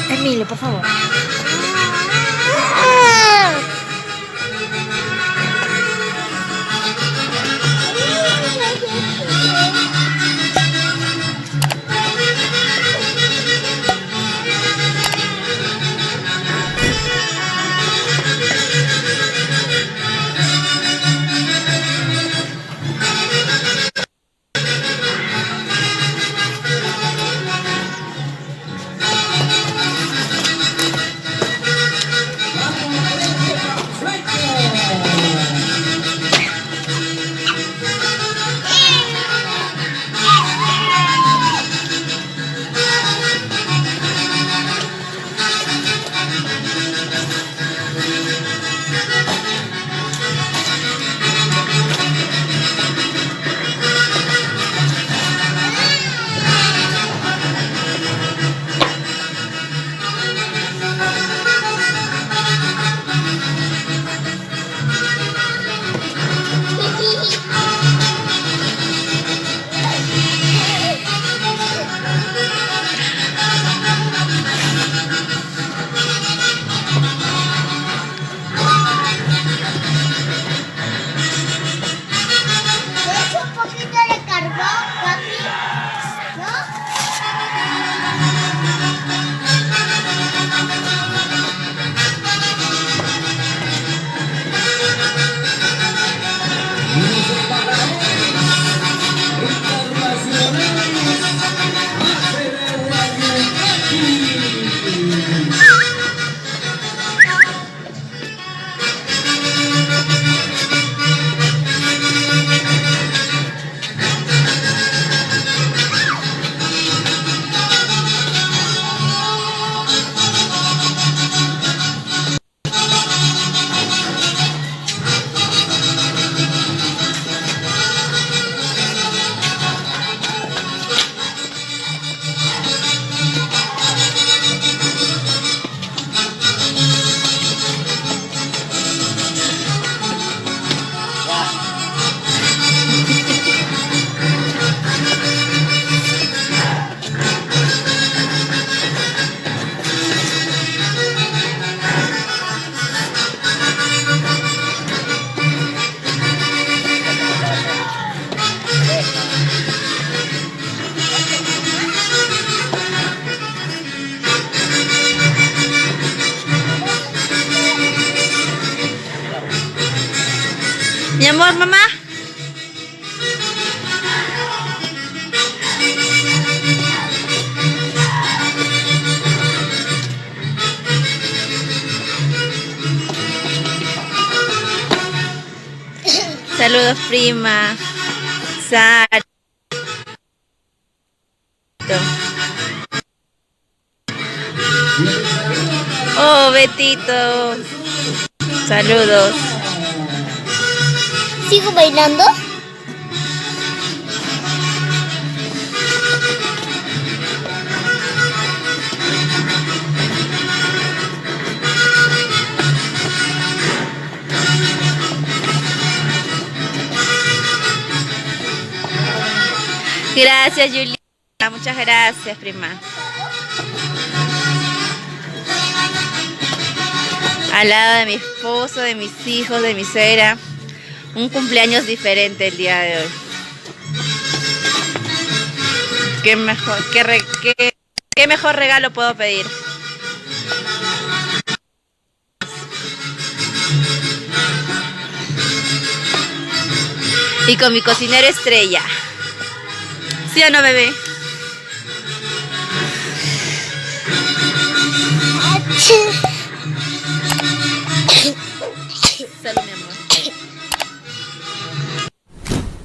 Emilio, por favor. Mi amor, mamá. Saludos, prima. Sara. Oh, Betito. Saludos. ¿Sigo bailando? Gracias, Juliana. Muchas gracias, prima. Al lado de mi esposo, de mis hijos, de mi suegra. Un cumpleaños diferente el día de hoy. Qué mejor regalo puedo pedir. Y con mi cocinero estrella. ¿Sí o no, bebé? Achí.